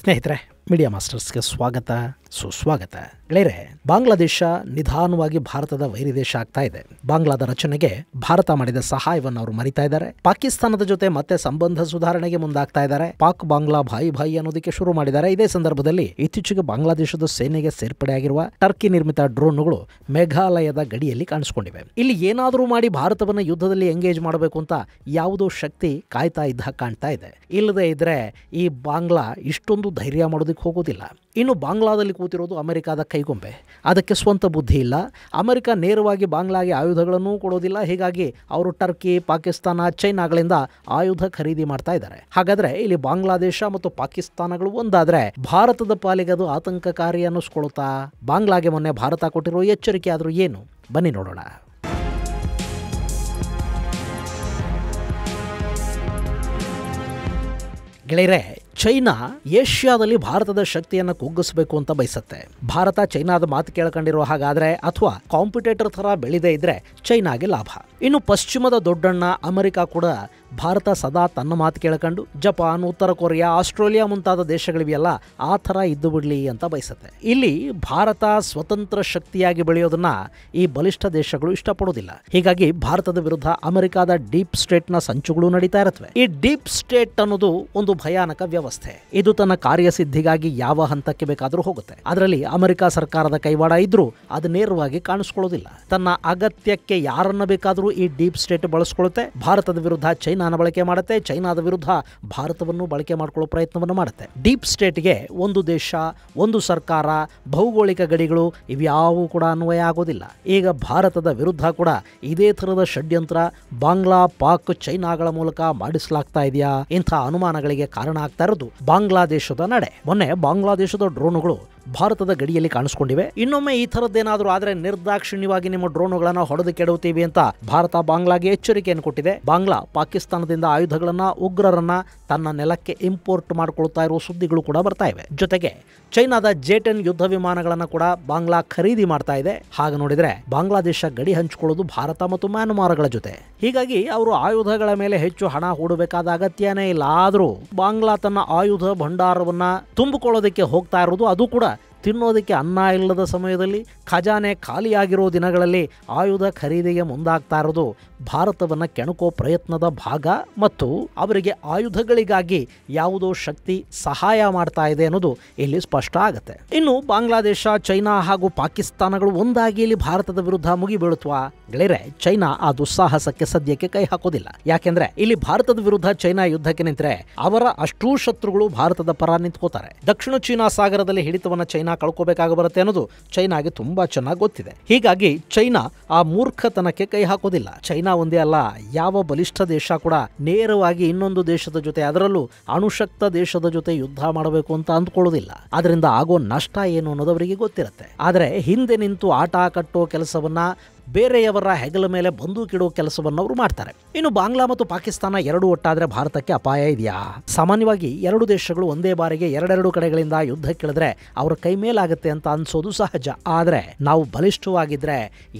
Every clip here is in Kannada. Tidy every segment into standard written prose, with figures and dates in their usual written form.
ಸ್ನೇಹಿತರೆ, ಮೀಡಿಯಾ ಮಾಸ್ಟರ್ಸ್ಗೆ ಸ್ವಾಗತ ಸುಸ್ವಾಗತ. ಗೆಳೆಯರೆ, ಬಾಂಗ್ಲಾದೇಶ ನಿಧಾನವಾಗಿ ಭಾರತದ ವೈರಿ ದೇಶ ಆಗ್ತಾ ಇದೆ. ಬಾಂಗ್ಲಾದ ರಚನೆಗೆ ಭಾರತ ಮಾಡಿದ ಸಹಾಯವನ್ನು ಅವರು ಮರಿತಾ ಇದ್ದಾರೆ. ಪಾಕಿಸ್ತಾನದ ಜೊತೆ ಮತ್ತೆ ಸಂಬಂಧ ಸುಧಾರಣೆಗೆ ಮುಂದಾಗ್ತಾ ಇದ್ದಾರೆ. ಪಾಕ್ ಬಾಂಗ್ಲಾ ಭಾಯಿ ಅನ್ನೋದಕ್ಕೆ ಶುರು ಮಾಡಿದ್ದಾರೆ. ಇದೇ ಸಂದರ್ಭದಲ್ಲಿ ಇತ್ತೀಚೆಗೆ ಬಾಂಗ್ಲಾದೇಶದ ಸೇನೆಗೆ ಸೇರ್ಪಡೆಯಾಗಿರುವ ಟರ್ಕಿ ನಿರ್ಮಿತ ಡ್ರೋನ್ಗಳು ಮೇಘಾಲಯದ ಗಡಿಯಲ್ಲಿ ಕಾಣಿಸಿಕೊಂಡಿವೆ. ಇಲ್ಲಿ ಏನಾದರೂ ಮಾಡಿ ಭಾರತವನ್ನು ಯುದ್ಧದಲ್ಲಿ ಎಂಗೇಜ್ ಮಾಡಬೇಕು ಅಂತ ಯಾವುದೋ ಶಕ್ತಿ ಕಾಯ್ತಾ ಇದ್ದ ಕಾಣ್ತಾ ಇದೆ. ಇಲ್ಲದೆ ಇದ್ರೆ ಈ ಬಾಂಗ್ಲಾ ಇಷ್ಟೊಂದು ಧೈರ್ಯ ಮಾಡೋದಕ್ಕೆ ಹೋಗೋದಿಲ್ಲ. ಇನ್ನು ಬಾಂಗ್ಲಾದಲ್ಲಿ ಕೂತಿರೋದು ಅಮೆರಿಕಾದ ಕೈಗೊಂಬೆ. ಅದಕ್ಕೆ ಸ್ವಂತ ಬುದ್ಧಿ ಇಲ್ಲ. ಅಮೆರಿಕ ನೇರವಾಗಿ ಬಾಂಗ್ಲಾಗೆ ಆಯುಧಗಳನ್ನು ಕೊಡೋದಿಲ್ಲ. ಹೀಗಾಗಿ ಅವರು ಟರ್ಕಿ, ಪಾಕಿಸ್ತಾನ, ಚೈನಾಗಳಿಂದ ಆಯುಧ ಖರೀದಿ ಮಾಡ್ತಾ ಇದ್ದಾರೆ. ಹಾಗಾದ್ರೆ ಇಲ್ಲಿ ಬಾಂಗ್ಲಾದೇಶ ಮತ್ತು ಪಾಕಿಸ್ತಾನಗಳು ಒಂದಾದ್ರೆ ಭಾರತದ ಪಾಲಿಗೆ ಅದು ಆತಂಕಕಾರಿ ಅನ್ನಿಸ್ಕೊಳ್ತಾ? ಬಾಂಗ್ಲಾಗೆ ಮೊನ್ನೆ ಭಾರತ ಕೊಟ್ಟಿರೋ ಎಚ್ಚರಿಕೆ ಆದರೂ ಏನು? ಬನ್ನಿ ನೋಡೋಣ. ಗೆಳೆಯರೆ, ಚೈನಾ ಏಷ್ಯಾದಲ್ಲಿ ಭಾರತದ ಶಕ್ತಿಯನ್ನು ಕುಗ್ಗಿಸಬೇಕು ಅಂತ ಬಯಸುತ್ತೆ. ಭಾರತ ಚೈನಾದ ಮಾತು ಕೇಳ್ಕೊಂಡಿರೋ ಹಾಗಾದ್ರೆ ಅಥವಾ ಕಾಂಪಿಟೇಟರ್ ಥರ ಬೆಳೆದೇ ಇದ್ರೆ ಚೈನಾಗೆ ಲಾಭ. ಇನ್ನು ಪಶ್ಚಿಮದ ದೊಡ್ಡಣ್ಣ ಅಮೆರಿಕ ಕೂಡ ಭಾರತ ಸದಾ ತನ್ನ ಮಾತು ಕೇಳ್ಕೊಂಡು ಜಪಾನ್, ಉತ್ತರ ಕೊರಿಯಾ, ಆಸ್ಟ್ರೇಲಿಯಾ ಮುಂತಾದ ದೇಶಗಳಿವೆಯಲ್ಲ ಆ ಥರ ಇದ್ದು ಬಿಡಲಿ ಅಂತ ಬಯಸುತ್ತೆ. ಇಲ್ಲಿ ಭಾರತ ಸ್ವತಂತ್ರ ಶಕ್ತಿಯಾಗಿ ಬೆಳೆಯೋದನ್ನ ಈ ಬಲಿಷ್ಠ ದೇಶಗಳು ಇಷ್ಟಪಡೋದಿಲ್ಲ. ಹೀಗಾಗಿ ಭಾರತದ ವಿರುದ್ಧ ಅಮೆರಿಕದ ಡೀಪ್ ಸ್ಟೇಟ್ನ ಸಂಚುಗಳು ನಡೀತಾ ಇರುತ್ತವೆ. ಈ ಡೀಪ್ ಸ್ಟೇಟ್ ಅನ್ನೋದು ಒಂದು ಭಯಾನಕ ವ್ಯವಸ್ಥೆ. ಇದು ತನ್ನ ಕಾರ್ಯಸಿದ್ಧಿಗಾಗಿ ಯಾವ ಹಂತಕ್ಕೆ ಬೇಕಾದರೂ ಹೋಗುತ್ತೆ. ಅದರಲ್ಲಿ ಅಮೆರಿಕ ಸರ್ಕಾರದ ಕೈವಾಡ ಇದ್ರೂ ಅದು ನೇರವಾಗಿ ಕಾಣಿಸ್ಕೊಳ್ಳೋದಿಲ್ಲ. ತನ್ನ ಅಗತ್ಯಕ್ಕೆ ಯಾರನ್ನ ಬೇಕಾದರೂ ಈ ಡೀಪ್ ಸ್ಟೇಟ್ ಬಳಸ್ಕೊಳ್ಳುತ್ತೆ. ಭಾರತದ ವಿರುದ್ಧ ಚೈನಾನ ಬಳಕೆ ಮಾಡುತ್ತೆ. ಚೈನಾದ ವಿರುದ್ಧ ಭಾರತವನ್ನು ಬಳಕೆ ಮಾಡಿಕೊಳ್ಳೋ ಪ್ರಯತ್ನವನ್ನು ಮಾಡುತ್ತೆ. ಡೀಪ್ ಸ್ಟೇಟ್ಗೆ ಒಂದು ದೇಶ, ಒಂದು ಸರ್ಕಾರ, ಭೌಗೋಳಿಕ ಗಡಿಗಳು ಇವ್ಯಾವೂ ಕೂಡ ಅನ್ವಯ ಆಗೋದಿಲ್ಲ. ಈಗ ಭಾರತದ ವಿರುದ್ಧ ಕೂಡ ಇದೇ ಥರದ ಷಡ್ಯಂತ್ರ ಬಾಂಗ್ಲಾ, ಪಾಕ್, ಚೈನಾಗಳ ಮೂಲಕ ಮಾಡಿಸಲಾಗ್ತಾ ಇದೆಯಾ? ಇಂಥ ಅನುಮಾನಗಳಿಗೆ ಕಾರಣ ಆಗ್ತಾ ಇರೋದು ಬಾಂಗ್ಲಾದೇಶದ ನಡೆ. ಮೊನ್ನೆ ಬಾಂಗ್ಲಾದೇಶದ ಡ್ರೋನುಗಳು ಭಾರತದ ಗಡಿಯಲ್ಲಿ ಕಾಣಿಸ್ಕೊಂಡಿವೆ. ಇನ್ನೊಮ್ಮೆ ಈ ಥರದ್ದೇನಾದರೂ ಆದರೆ ನಿರ್ದಾಕ್ಷಿಣ್ಯವಾಗಿ ನಿಮ್ಮ ಡ್ರೋನುಗಳನ್ನು ಹೊಡೆದು ಕೆಡುತ್ತೀವಿ ಅಂತ ಭಾರತ ಬಾಂಗ್ಲಾಗೆ ಎಚ್ಚರಿಕೆಯನ್ನು ಕೊಟ್ಟಿದೆ. ಬಾಂಗ್ಲಾ ಪಾಕಿಸ್ತಾನದಿಂದ ಆಯುಧಗಳನ್ನ, ಉಗ್ರರನ್ನ ತನ್ನ ನೆಲಕ್ಕೆ ಇಂಪೋರ್ಟ್ ಮಾಡಿಕೊಳ್ತಾ ಇರುವ ಸುದ್ದಿಗಳು ಕೂಡ ಬರ್ತಾ ಇವೆ. ಜೊತೆಗೆ ಚೈನಾದ J-10 ಯುದ್ಧ ವಿಮಾನಗಳನ್ನು ಕೂಡ ಬಾಂಗ್ಲಾ ಖರೀದಿ ಮಾಡ್ತಾ ಇದೆ. ಹಾಗೆ ನೋಡಿದ್ರೆ ಬಾಂಗ್ಲಾದೇಶ ಗಡಿ ಹಂಚಿಕೊಳ್ಳೋದು ಭಾರತ ಮತ್ತು ಮ್ಯಾನ್ಮಾರ್ಗಳ ಜೊತೆ. ಹೀಗಾಗಿ ಅವರು ಆಯುಧಗಳ ಮೇಲೆ ಹೆಚ್ಚು ಹಣ ಹೂಡಬೇಕಾದ ಅಗತ್ಯನೇ ಇಲ್ಲ. ಆದರೂ ಬಾಂಗ್ಲಾ ತನ್ನ ಆಯುಧ ಭಂಡಾರವನ್ನ ತುಂಬಿಕೊಳ್ಳೋದಕ್ಕೆ ಹೋಗ್ತಾ ಇರೋದು, ಅದು ಕೂಡ ತಿನ್ನೋದಕ್ಕೆ ಅನ್ನ ಇಲ್ಲದ ಸಮಯದಲ್ಲಿ, ಖಜಾನೆ ಖಾಲಿಯಾಗಿರೋ ದಿನಗಳಲ್ಲಿ ಆಯುಧ ಖರೀದಿಗೆ ಮುಂದಾಗ್ತಾ ಇರೋದು ಭಾರತವನ್ನು ಕೆಣಕೋ ಪ್ರಯತ್ನದ ಭಾಗ ಮತ್ತು ಅವರಿಗೆ ಆಯುಧಗಳಿಗಾಗಿ ಯಾವುದೋ ಶಕ್ತಿ ಸಹಾಯ ಮಾಡ್ತಾ ಇದೆ ಅನ್ನೋದು ಇಲ್ಲಿ ಸ್ಪಷ್ಟ ಆಗುತ್ತೆ. ಇನ್ನು ಬಾಂಗ್ಲಾದೇಶ, ಚೈನಾ ಹಾಗೂ ಪಾಕಿಸ್ತಾನಗಳು ಒಂದಾಗಿ ಇಲ್ಲಿ ಭಾರತದ ವಿರುದ್ಧ ಮುಗಿಬೀಳುತ್ವಾ? ಗೆಳೆಯರೆ, ಚೈನಾ ಆ ದುಸ್ಸಾಹಸಕ್ಕೆ ಸದ್ಯಕ್ಕೆ ಕೈ ಹಾಕೋದಿಲ್ಲ. ಯಾಕೆಂದ್ರೆ ಇಲ್ಲಿ ಭಾರತದ ವಿರುದ್ಧ ಚೈನಾ ಯುದ್ಧಕ್ಕೆ ನಿಂತರೆ ಅವರ ಅಷ್ಟೂ ಶತ್ರುಗಳು ಭಾರತದ ಪರ ನಿಂತ್ಕೋತಾರೆ. ದಕ್ಷಿಣ ಚೀನಾ ಸಾಗರದಲ್ಲಿ ಹಿಡಿತವನ್ನು ಚೈನಾ ಕಳ್ಕೋಬೇಕಾಗಿ ಬರುತ್ತೆ ಅನ್ನೋದು ಚೈನಾಗೆ ತುಂಬಾ ಚೆನ್ನಾಗಿ ಗೊತ್ತಿದೆ. ಹೀಗಾಗಿ ಚೈನಾ ಆ ಮೂರ್ಖತನಕ್ಕೆ ಕೈ ಹಾಕೋದಿಲ್ಲ. ಚೈನಾ ಒಂದೇ ಅಲ್ಲ, ಯಾವ ಬಲಿಷ್ಠ ದೇಶ ಕೂಡ ನೇರವಾಗಿ ಇನ್ನೊಂದು ದೇಶದ ಜೊತೆ, ಅದರಲ್ಲೂ ಅಣುಶಕ್ತ ದೇಶದ ಜೊತೆ ಯುದ್ಧ ಮಾಡಬೇಕು ಅಂತ ಅಂದ್ಕೊಳ್ಳೋದಿಲ್ಲ. ಅದರಿಂದ ಆಗೋ ನಷ್ಟ ಏನು ಅನ್ನೋದು ಅವರಿಗೆ ಗೊತ್ತಿರುತ್ತೆ. ಆದರೆ ಹಿಂದೆ ನಿಂತು ಆಟ ಕಟ್ಟೋ ಕೆಲಸವನ್ನ, ಬೇರೆಯವರ ಹೆಗಲ ಮೇಲೆ ಬಂದೂಕಿಡೋ ಕೆಲಸವನ್ನು ಅವರು ಮಾಡ್ತಾರೆ. ಇನ್ನು ಬಾಂಗ್ಲಾ ಮತ್ತು ಪಾಕಿಸ್ತಾನ ಎರಡು ಒಟ್ಟಾದ್ರೆ ಭಾರತಕ್ಕೆ ಅಪಾಯ ಇದೆಯಾ? ಸಾಮಾನ್ಯವಾಗಿ ಎರಡು ದೇಶಗಳು ಒಂದೇ ಬಾರಿಗೆ ಎರಡೆರಡು ಕಡೆಗಳಿಂದ ಯುದ್ಧಕ್ಕಿಳಿದ್ರೆ ಅವರ ಕೈ ಮೇಲಾಗುತ್ತೆ ಅಂತ ಅನ್ಸೋದು ಸಹಜ. ಆದ್ರೆ ನಾವು ಬಲಿಷ್ಠವಾಗಿದ್ರೆ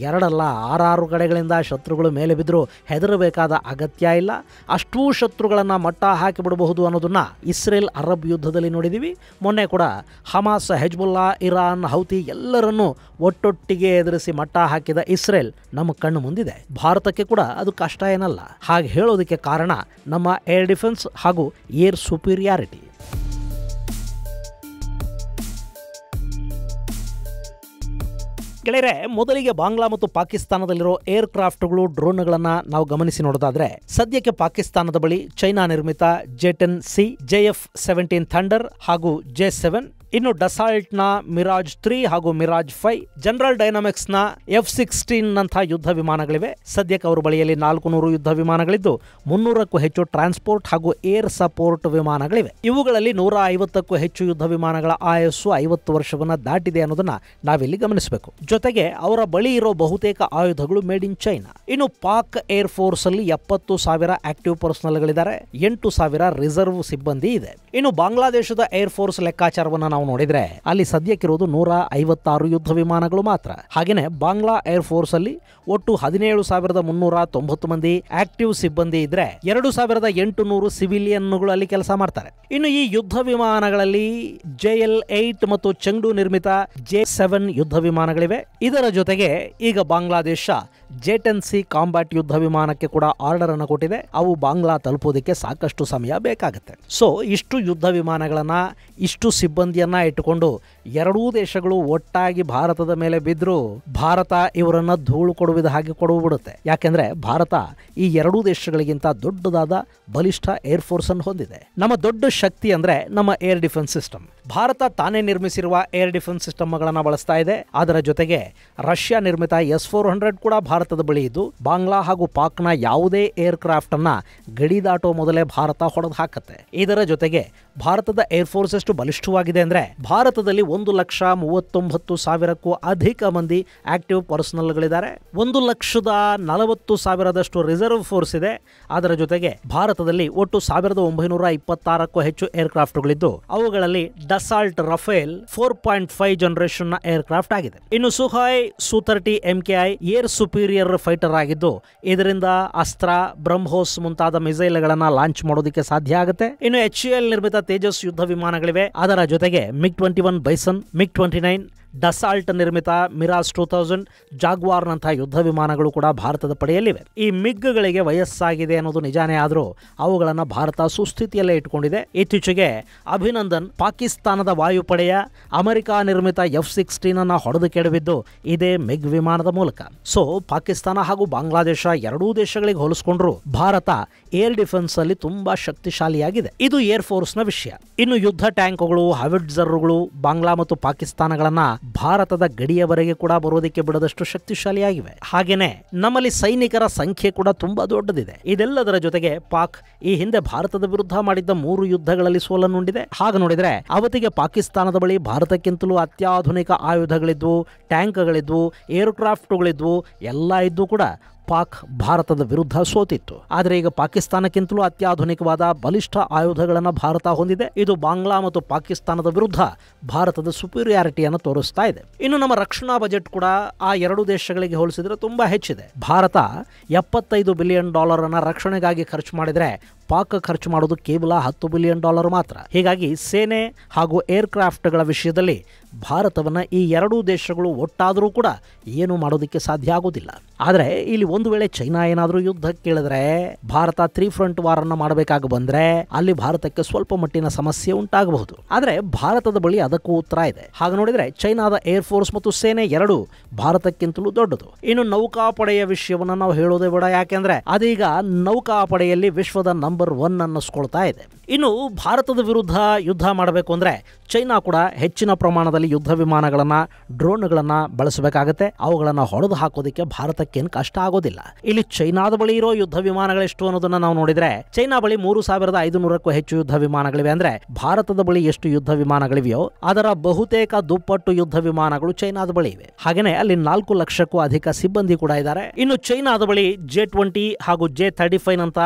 ಎರಡಲ್ಲ 6 ಕಡೆಗಳಿಂದ ಶತ್ರುಗಳು ಮೇಲೆ ಬಿದ್ದರೂ ಹೆದರಬೇಕಾದ ಅಗತ್ಯ ಇಲ್ಲ. ಅಷ್ಟೂ ಶತ್ರುಗಳನ್ನ ಮಟ್ಟ ಹಾಕಿಬಿಡಬಹುದು ಅನ್ನೋದನ್ನ ಇಸ್ರೇಲ್ ಅರಬ್ ಯುದ್ಧದಲ್ಲಿ ನೋಡಿದೀವಿ. ಮೊನ್ನೆ ಕೂಡ ಹಮಾಸ್, ಹೆಜ್ಬುಲ್ಲಾ, ಇರಾನ್, ಹೌತಿ ಎಲ್ಲರನ್ನೂ ಒಟ್ಟೊಟ್ಟಿಗೆ ಎದುರಿಸಿ ಮಟ್ಟ ಹಾಕಿದ ಇಸ್ರೇಲ್ ನಮ್ಮ ಕಣ್ಣು ಮುಂದಿದೆ. ಭಾರತಕ್ಕೆ ಕೂಡ ಅದು ಕಷ್ಟ ಏನಲ್ಲ. ಹಾಗೆ ಹೇಳೋದಕ್ಕೆ ಕಾರಣ ನಮ್ಮ ಏರ್ ಡಿಫೆನ್ಸ್ ಹಾಗೂ ಏರ್ ಸುಪೀರಿಯಾರಿಟಿ. ಗೆಳೆಯರೆ, ಮೊದಲಿಗೆ ಬಾಂಗ್ಲಾ ಮತ್ತು ಪಾಕಿಸ್ತಾನದಲ್ಲಿರೋ ಏರ್ ಕ್ರಾಫ್ಟ್ಗಳು, ಡ್ರೋನ್ಗಳನ್ನು ನಾವು ಗಮನಿಸಿ ನೋಡೋದಾದ್ರೆ ಸದ್ಯಕ್ಕೆ ಪಾಕಿಸ್ತಾನದ ಬಳಿ ಚೈನಾ ನಿರ್ಮಿತ J-10C, JF-17 ಥಂಡರ್ ಹಾಗೂ J-7, ಇನ್ನು ಡಸಾಲ್ಟ್ನ ಮಿರಾಜ್ 3 ಹಾಗೂ ಮಿರಾಜ್ 5, ಜನರಲ್ ಡೈನಾಮಿಕ್ಸ್ನ F-16 ನಂಥ ಯುದ್ಧ ವಿಮಾನಗಳಿವೆ. ಸದ್ಯಕ್ಕೆ ಅವರ ಬಳಿಯಲ್ಲಿ 400 ಯುದ್ಧ ವಿಮಾನಗಳಿದ್ದು 300ಕ್ಕೂ ಹೆಚ್ಚು ಟ್ರಾನ್ಸ್ಪೋರ್ಟ್ ಹಾಗೂ ಏರ್ ಸಪೋರ್ಟ್ ವಿಮಾನಗಳಿವೆ. ಇವುಗಳಲ್ಲಿ 150ಕ್ಕೂ ಹೆಚ್ಚು ಯುದ್ಧ ವಿಮಾನಗಳ ಆಯಸ್ಸು 50 ವರ್ಷವನ್ನ ದಾಟಿದೆ ಅನ್ನೋದನ್ನ ನಾವಿಲ್ಲಿ ಗಮನಿಸಬೇಕು. ಜೊತೆಗೆ ಅವರ ಬಳಿ ಇರೋ ಬಹುತೇಕ ಆಯುಧಗಳು ಮೇಡ್ ಇನ್ ಚೈನಾ. ಇನ್ನು ಪಾಕ್ ಏರ್ ಫೋರ್ಸ್ ಅಲ್ಲಿ 70,000 ಆಕ್ಟಿವ್ ಪರ್ಸನಲ್ಗಳಿದ್ದಾರೆ, 8,000 ರಿಸರ್ವ್ ಸಿಬ್ಬಂದಿ ಇದೆ. ಇನ್ನು ಬಾಂಗ್ಲಾದೇಶದ ಏರ್ ಫೋರ್ಸ್ ಲೆಕ್ಕಾಚಾರವನ್ನು ನಾವು ನೋಡಿದ್ರೆ ಅಲ್ಲಿ ಸದ್ಯಕ್ಕಿರೋದು 156 ಯುದ್ಧ ವಿಮಾನಗಳು ಮಾತ್ರ. ಹಾಗೇನೆ ಬಾಂಗ್ಲಾ ಏರ್ ಫೋರ್ಸ್ ಅಲ್ಲಿ ಒಟ್ಟು 17,390 ಮಂದಿ ಆಕ್ಟಿವ್ ಸಿಬ್ಬಂದಿ ಇದ್ರೆ 2,800 ಸಿವಿಲಿಯನ್ಗಳು ಅಲ್ಲಿ ಕೆಲಸ ಮಾಡ್ತಾರೆ. ಇನ್ನು ಈ ಯುದ್ಧ ವಿಮಾನಗಳಲ್ಲಿ JL-8 ಮತ್ತು ಚೆಂಗ್ಡು ನಿರ್ಮಿತ J-7 ಯುದ್ಧ ವಿಮಾನಗಳಿವೆ. ಇದರ ಜೊತೆಗೆ ಈಗ ಬಾಂಗ್ಲಾದೇಶ J-10C ಕಾಂಬ್ಯಾಟ್ ಯುದ್ಧ ವಿಮಾನಕ್ಕೆ ಕೂಡ ಆರ್ಡರ್ ಅನ್ನು ಕೊಟ್ಟಿದೆ. ಅವು ಬಾಂಗ್ಲಾ ತಲುಪೋದಕ್ಕೆ ಸಾಕಷ್ಟು ಸಮಯ ಬೇಕಾಗುತ್ತೆ. ಸೊ ಇಷ್ಟು ಯುದ್ಧ ವಿಮಾನಗಳನ್ನ, ಇಷ್ಟು ಸಿಬ್ಬಂದಿಯನ್ನ ಇಟ್ಟುಕೊಂಡು ಎರಡೂ ದೇಶಗಳು ಒಟ್ಟಾಗಿ ಭಾರತದ ಮೇಲೆ ಬಿದ್ದರೂ ಭಾರತ ಇವರನ್ನ ಧೂಳು ಕೊಡುವಿದ ಹಾಗೆ ಕೊಡುಬಿಡುತ್ತೆ. ಯಾಕೆಂದ್ರೆ ಭಾರತ ಈ ಎರಡೂ ದೇಶಗಳಿಗಿಂತ ದೊಡ್ಡದಾದ ಬಲಿಷ್ಠ ಏರ್ ಫೋರ್ಸ್ ಅನ್ನು ಹೊಂದಿದೆ. ನಮ್ಮ ದೊಡ್ಡ ಶಕ್ತಿ ಅಂದ್ರೆ ನಮ್ಮ ಏರ್ ಡಿಫೆನ್ಸ್ ಸಿಸ್ಟಮ್. ಭಾರತ ತಾನೇ ನಿರ್ಮಿಸಿರುವ ಏರ್ ಡಿಫೆನ್ಸ್ ಸಿಸ್ಟಮ್ಗಳನ್ನು ಬಳಸ್ತಾ ಇದೆ. ಅದರ ಜೊತೆಗೆ ರಷ್ಯಾ ನಿರ್ಮಿತ S-400 ಕೂಡ ಭಾರತದ ಬಳಿ ಇದ್ದು, ಬಾಂಗ್ಲಾ ಹಾಗೂ ಪಾಕ್ನ ಯಾವುದೇ ಏರ್ ಕ್ರಾಫ್ಟ್ ಅನ್ನ ಗಡಿ ದಾಟೋ ಮೊದಲೇ ಭಾರತ ಹೊಡೆದು ಹಾಕುತ್ತೆ. ಇದರ ಜೊತೆಗೆ ಭಾರತದ ಏರ್ ಫೋರ್ಸ್ ಎಷ್ಟು ಬಲಿಷ್ಠವಾಗಿದೆ ಅಂದ್ರೆ ಭಾರತದಲ್ಲಿ 1,39,000ಕ್ಕೂ ಅಧಿಕ ಮಂದಿ ಆಕ್ಟಿವ್ ಪರ್ಸನಲ್ಗಳಿದ್ದಾರೆ. 1,40,40,000 ರಿಸರ್ವ್ ಫೋರ್ಸ್ ಇದೆ. ಅದರ ಜೊತೆಗೆ ಭಾರತದಲ್ಲಿ ಒಟ್ಟು 1,926ಕ್ಕೂ ಹೆಚ್ಚು ಏರ್ ಕ್ರಾಫ್ಟ್ಗಳಿದ್ದು, ಅವುಗಳಲ್ಲಿ Dassault Rafale 4.5 generation air craft ಆಗಿದೆ. ಇನ್ನು ಸುಹಾಯ್ Su-30 MKI air superior fighter ಆಗಿದ್ದು, ಇದರಿಂದ ಅಸ್ತ್ರ, ಬ್ರಹ್ಮೋಸ್ ಮುಂತಾದ ಮಿಸೈಲ್ಗಳನ್ನ ಲಾಂಚ್ ಮಾಡೋದಕ್ಕೆ ಸಾಧ್ಯ ಆಗುತ್ತೆ. ಇನ್ನು HAL ನಿರ್ಮಿತ ತೇಜಸ್ ಯುದ್ಧ ವಿಮಾನಗಳಿವೆ. ಅದರ ಜೊತೆಗೆ MiG-21 ಬೈಸನ್, MiG-29, ಡಸಾಲ್ಟ್ ನಿರ್ಮಿತ ಮಿರಾಜ್ 2000, ಜಾಗ್ವಾರ್ ನಂತಹ ಯುದ್ಧ ವಿಮಾನಗಳು ಕೂಡ ಭಾರತದ ಪಡೆಯಲ್ಲಿವೆ. ಈ ಮಿಗ್ಗಳಿಗೆ ವಯಸ್ಸಾಗಿದೆ ಅನ್ನೋದು ನಿಜಾನೇ ಆದರೂ ಅವುಗಳನ್ನು ಭಾರತ ಸುಸ್ಥಿತಿಯಲ್ಲೇ ಇಟ್ಟುಕೊಂಡಿದೆ. ಇತ್ತೀಚೆಗೆ ಅಭಿನಂದನ್ ಪಾಕಿಸ್ತಾನದ ವಾಯುಪಡೆಯ ಅಮೆರಿಕ ನಿರ್ಮಿತ F-16 ಅನ್ನ ಹೊಡೆದು ಕೆಡವಿದ್ದು ಇದೇ ಮಿಗ್ ವಿಮಾನದ ಮೂಲಕ. ಸೊ ಪಾಕಿಸ್ತಾನ ಹಾಗೂ ಬಾಂಗ್ಲಾದೇಶ ಎರಡೂ ದೇಶಗಳಿಗೆ ಹೋಲಿಸಿಕೊಂಡ್ರು ಭಾರತ ಏರ್ ಡಿಫೆನ್ಸ್ ಅಲ್ಲಿ ತುಂಬಾ ಶಕ್ತಿಶಾಲಿಯಾಗಿದೆ. ಇದು ಏರ್ ಫೋರ್ಸ್ ನ ವಿಷಯ. ಇನ್ನು ಯುದ್ಧ ಟ್ಯಾಂಕ್ಗಳು, ಹಾವಿಟ್ಜರ್ಗಳು ಬಾಂಗ್ಲಾ ಮತ್ತು ಪಾಕಿಸ್ತಾನಗಳನ್ನ ಭಾರತದ ಗಡಿಯವರೆಗೆ ಕೂಡ ಬರೋದಕ್ಕೆ ಬಿಡದಷ್ಟು ಶಕ್ತಿಶಾಲಿಯಾಗಿವೆ. ಹಾಗೇನೆ ನಮ್ಮಲ್ಲಿ ಸೈನಿಕರ ಸಂಖ್ಯೆ ಕೂಡ ತುಂಬಾ ದೊಡ್ಡದಿದೆ. ಇದೆಲ್ಲದರ ಜೊತೆಗೆ ಪಾಕ್ ಈ ಹಿಂದೆ ಭಾರತದ ವಿರುದ್ಧ ಮಾಡಿದ್ದ 3 ಯುದ್ಧಗಳಲ್ಲಿ ಸೋಲನ್ನುಂಡಿದೆ. ಹಾಗೆ ನೋಡಿದ್ರೆ ಅವತ್ತಿಗೆ ಪಾಕಿಸ್ತಾನದ ಬಳಿ ಭಾರತಕ್ಕಿಂತಲೂ ಅತ್ಯಾಧುನಿಕ ಆಯುಧಗಳಿದ್ವು, ಟ್ಯಾಂಕ್ಗಳಿದ್ವು, ಏರ್ಕ್ರಾಫ್ಟ್ಗಳಿದ್ವು, ಎಲ್ಲ ಇದ್ದು ಕೂಡ ಪಾಕ್ ಭಾರತದ ವಿರುದ್ಧ ಸೋತಿತ್ತು. ಆದರೆ ಈಗ ಪಾಕಿಸ್ತಾನಕ್ಕಿಂತಲೂ ಅತ್ಯಾಧುನಿಕವಾದ ಬಲಿಷ್ಠ ಆಯುಧಗಳನ್ನು ಭಾರತ ಹೊಂದಿದೆ. ಇದು ಬಾಂಗ್ಲಾ ಮತ್ತು ಪಾಕಿಸ್ತಾನದ ವಿರುದ್ಧ ಭಾರತದ ಸುಪೀರಿಯಾರಿಟಿಯನ್ನು ತೋರಿಸ್ತಾ ಇದೆ. ಇನ್ನು ನಮ್ಮ ರಕ್ಷಣಾ ಬಜೆಟ್ ಕೂಡ ಆ ಎರಡು ದೇಶಗಳಿಗೆ ಹೋಲಿಸಿದ್ರೆ ತುಂಬಾ ಹೆಚ್ಚಿದೆ. ಭಾರತ $75 ಬಿಲಿಯನ್ ಅನ್ನ ರಕ್ಷಣೆಗಾಗಿ ಖರ್ಚು ಮಾಡಿದ್ರೆ ಪಾಕ್ ಖರ್ಚು ಮಾಡೋದು ಕೇವಲ $10 ಬಿಲಿಯನ್ ಮಾತ್ರ. ಹೀಗಾಗಿ ಸೇನೆ ಹಾಗೂ ಏರ್ಕ್ರಾಫ್ಟ್ಗಳ ವಿಷಯದಲ್ಲಿ ಭಾರತವನ್ನ ಈ ಎರಡೂ ದೇಶಗಳು ಒಟ್ಟಾದರೂ ಕೂಡ ಏನು ಮಾಡೋದಕ್ಕೆ ಸಾಧ್ಯ ಆಗೋದಿಲ್ಲ. ಆದರೆ ಇಲ್ಲಿ ಒಂದು ವೇಳೆ ಚೈನಾ ಏನಾದರೂ ಯುದ್ಧ ಕೇಳಿದ್ರೆ, ಭಾರತ 3 ಫ್ರಂಟ್ ವಾರ್ ಅನ್ನ ಮಾಡಬೇಕಾಗಿ ಬಂದ್ರೆ ಅಲ್ಲಿ ಭಾರತಕ್ಕೆ ಸ್ವಲ್ಪ ಮಟ್ಟಿನ ಸಮಸ್ಯೆ ಉಂಟಾಗಬಹುದು. ಆದರೆ ಭಾರತದ ಬಳಿ ಅದಕ್ಕೂ ಉತ್ತರ ಇದೆ. ಹಾಗೆ ನೋಡಿದ್ರೆ ಚೈನಾದ ಏರ್ ಫೋರ್ಸ್ ಮತ್ತು ಸೇನೆ ಎರಡೂ ಭಾರತಕ್ಕಿಂತಲೂ ದೊಡ್ಡದು. ಇನ್ನು ನೌಕಾಪಡೆಯ ವಿಷಯವನ್ನ ನಾವು ಹೇಳೋದೇ ಬೇಡ, ಯಾಕೆಂದ್ರೆ ಅದೀಗ ನೌಕಾಪಡೆಯಲ್ಲಿ ವಿಶ್ವದ ನಂಬರ್ 1 ಅನ್ನಿಸ್ಕೊಳ್ತಾ ಇದೆ. ಇನ್ನು ಭಾರತದ ವಿರುದ್ಧ ಯುದ್ಧ ಮಾಡಬೇಕು ಅಂದ್ರೆ ಚೈನಾ ಕೂಡ ಹೆಚ್ಚಿನ ಪ್ರಮಾಣದಲ್ಲಿ ಯುದ್ಧ ವಿಮಾನಗಳನ್ನ, ಡ್ರೋನ್ಗಳನ್ನ ಬಳಸಬೇಕಾಗತ್ತೆ. ಅವುಗಳನ್ನ ಹೊಡೆದು ಹಾಕೋದಕ್ಕೆ ಭಾರತಕ್ಕೇನು ಕಷ್ಟ ಆಗೋದಿಲ್ಲ. ಇಲ್ಲಿ ಚೈನಾದ ಬಳಿ ಇರೋ ಯುದ್ಧ ವಿಮಾನಗಳೆಷ್ಟು ಅನ್ನೋದನ್ನ ನಾವು ನೋಡಿದ್ರೆ ಚೈನಾ ಬಳಿ 3,500ಕ್ಕೂ ಹೆಚ್ಚು ಯುದ್ಧ ವಿಮಾನಗಳಿವೆ. ಅಂದ್ರೆ ಭಾರತದ ಬಳಿ ಎಷ್ಟು ಯುದ್ಧ ವಿಮಾನಗಳಿವೆಯೋ ಅದರ ಬಹುತೇಕ ದುಪ್ಪಟ್ಟು ಯುದ್ಧ ವಿಮಾನಗಳು ಚೈನಾದ ಬಳಿ ಇವೆ. ಹಾಗೇನೆ ಅಲ್ಲಿ 4 ಲಕ್ಷಕ್ಕೂ ಅಧಿಕ ಸಿಬ್ಬಂದಿ ಕೂಡ ಇದ್ದಾರೆ. ಇನ್ನು ಚೈನಾದ ಬಳಿ J-20 ಹಾಗೂ J-35 ಅಂತ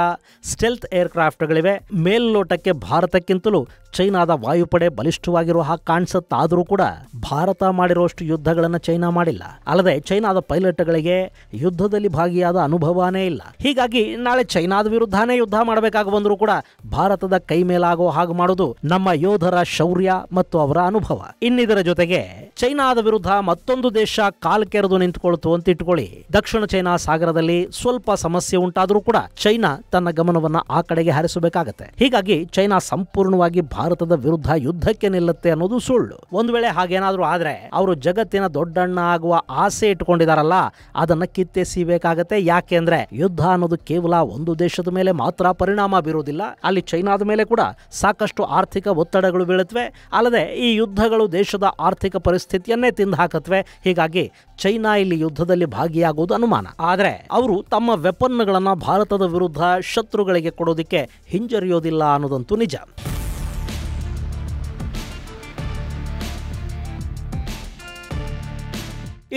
ಸ್ಟೆಲ್ತ್ ಏರ್ಕ್ರಾಫ್ಟ್ಗಳಿವೆ. ಮೇಲ್ನೋಟಕ್ಕೆ ಭಾರತಕ್ಕಿಂತಲೂ ಚೈನಾದ ವಾಯುಪಡೆ ಬಲಿಷ್ಠವಾಗಿರುವ ಹಾಗೆ ಕಾಣಿಸುತ್ತಾದರೂ ಕೂಡ ಭಾರತ ಮಾಡಿರುವಷ್ಟು ಯುದ್ಧಗಳನ್ನು ಚೈನಾ ಮಾಡಿಲ್ಲ. ಅಲ್ಲದೆ ಚೈನಾದ ಪೈಲಟ್ಗಳಿಗೆ ಯುದ್ಧದಲ್ಲಿ ಭಾಗಿಯಾದ ಅನುಭವನೇ ಇಲ್ಲ. ಹೀಗಾಗಿ ನಾಳೆ ಚೈನಾದ ವಿರುದ್ಧನೇ ಯುದ್ಧ ಮಾಡಬೇಕಾಗಿ ಬಂದರೂ ಕೂಡ ಭಾರತದ ಕೈ ಮೇಲಾಗೋ ಹಾಗೆ ಮಾಡೋದು ನಮ್ಮ ಯೋಧರ ಶೌರ್ಯ ಮತ್ತು ಅವರ ಅನುಭವ. ಇನ್ನಿದರ ಜೊತೆಗೆ ಚೈನಾದ ವಿರುದ್ಧ ಮತ್ತೊಂದು ದೇಶ ಕಾಲ್ ಕೆರೆದು ನಿಂತುಕೊಳ್ತು ಅಂತ ಇಟ್ಕೊಳ್ಳಿ. ದಕ್ಷಿಣ ಚೈನಾ ಸಾಗರದಲ್ಲಿ ಸ್ವಲ್ಪ ಸಮಸ್ಯೆ ಉಂಟಾದರೂ ಕೂಡ ಚೈನಾ ತನ್ನ ಗಮನವನ್ನ ಆ ಕಡೆಗೆ ಹರಿಸಬೇಕಾಗತ್ತೆ. ಹೀಗಾಗಿ ಚೈನಾ ಸಂಪೂರ್ಣವಾಗಿ ಭಾರತದ ವಿರುದ್ಧ ಯುದ್ಧಕ್ಕೆ ನಿಲ್ಲುತ್ತೆ ಅನ್ನೋದು ಸುಳ್ಳು. ಒಂದು ವೇಳೆ ಹಾಗೇನಾದ್ರೂ ಆದ್ರೆ ಅವರು ಜಗತ್ತಿನ ದೊಡ್ಡಣ್ಣ ಆಗುವ ಆಸೆ ಇಟ್ಕೊಂಡಿದಾರಲ್ಲ, ಅದನ್ನ ಕಿತ್ತೆಸಿಬೇಕಾಗತ್ತೆ. ಯಾಕೆ ಅಂದ್ರೆ ಯುದ್ಧ ಅನ್ನೋದು ಕೇವಲ ಒಂದು ದೇಶದ ಮೇಲೆ ಮಾತ್ರ ಪರಿಣಾಮ ಬೀರುವುದಿಲ್ಲ, ಅಲ್ಲಿ ಚೈನಾದ ಮೇಲೆ ಕೂಡ ಸಾಕಷ್ಟು ಆರ್ಥಿಕ ಒತ್ತಡಗಳು ಬೀಳುತ್ತವೆ. ಅಲ್ಲದೆ ಈ ಯುದ್ಧಗಳು ದೇಶದ ಆರ್ಥಿಕ ಪರಿಸ್ಥಿತಿಯನ್ನೇ ತಿಂದು ಹಾಕತ್ವೆ. ಹೀಗಾಗಿ ಚೈನಾ ಇಲ್ಲಿ ಯುದ್ಧದಲ್ಲಿ ಭಾಗಿಯಾಗುವುದು ಅನುಮಾನ. ಆದರೆ ಅವರು ತಮ್ಮ ವೆಪನ್ಗಳನ್ನ ಭಾರತದ ವಿರುದ್ಧ ಶತ್ರುಗಳಿಗೆ ಕೊಡೋದಕ್ಕೆ ಹಿಂಜರಿಯೋದಿಲ್ಲ ಅನ್ನೋದಂತೂ ನಿಜ.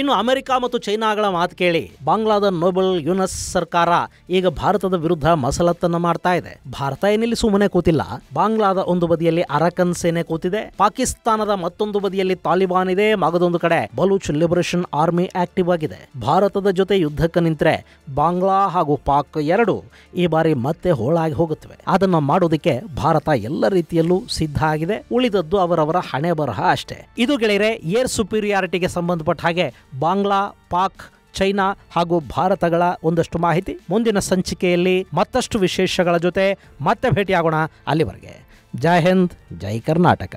ಇನ್ನು ಅಮೆರಿಕ ಮತ್ತು ಚೈನಾಗಳ ಮಾತು ಕೇಳಿ ಬಾಂಗ್ಲಾದ ನೋಬೆಲ್ ಯೂನಸ್ ಸರ್ಕಾರ ಈಗ ಭಾರತದ ವಿರುದ್ಧ ಮಸಲತ್ತನ್ನ ಮಾಡ್ತಾ ಇದೆ. ಭಾರತ ಏನಿಲ್ಲಿ ಸುಮ್ಮನೆ ಕೂತಿಲ್ಲ. ಬಾಂಗ್ಲಾದ ಒಂದು ಬದಿಯಲ್ಲಿ ಅರಕನ್ ಸೇನೆ ಕೂತಿದೆ, ಪಾಕಿಸ್ತಾನದ ಮತ್ತೊಂದು ಬದಿಯಲ್ಲಿ ತಾಲಿಬಾನ್ ಇದೆ, ಮಗದೊಂದು ಕಡೆ ಬಲೂಚ್ ಲಿಬರೇಷನ್ ಆರ್ಮಿ ಆಕ್ಟಿವ್ ಆಗಿದೆ. ಭಾರತದ ಜೊತೆ ಯುದ್ಧಕ್ಕೆ ನಿಂತರೆ ಬಾಂಗ್ಲಾ ಹಾಗೂ ಪಾಕ್ ಎರಡು ಈ ಬಾರಿ ಮತ್ತೆ ಹೋಳಾಗಿ ಹೋಗುತ್ತವೆ. ಅದನ್ನ ಮಾಡೋದಕ್ಕೆ ಭಾರತ ಎಲ್ಲ ರೀತಿಯಲ್ಲೂ ಸಿದ್ಧ ಆಗಿದೆ. ಉಳಿದದ್ದು ಅವರವರ ಹಣೆ ಬರಹ ಅಷ್ಟೇ. ಇದು ಗೆಳೆಯರೆ ಏರ್ ಸುಪೀರಿಯಾರಿಟಿಗೆ ಸಂಬಂಧಪಟ್ಟ ಹಾಗೆ ಬಾಂಗ್ಲಾ, ಪಾಕ್, ಚೈನಾ ಹಾಗೂ ಭಾರತಗಳ ಒಂದಷ್ಟು ಮಾಹಿತಿ. ಮುಂದಿನ ಸಂಚಿಕೆಯಲ್ಲಿ ಮತ್ತಷ್ಟು ವಿಶೇಷಗಳ ಜೊತೆ ಮತ್ತೆ ಭೇಟಿಯಾಗೋಣ. ಅಲ್ಲಿವರೆಗೆ ಜೈ ಹಿಂದ್, ಜೈ ಕರ್ನಾಟಕ.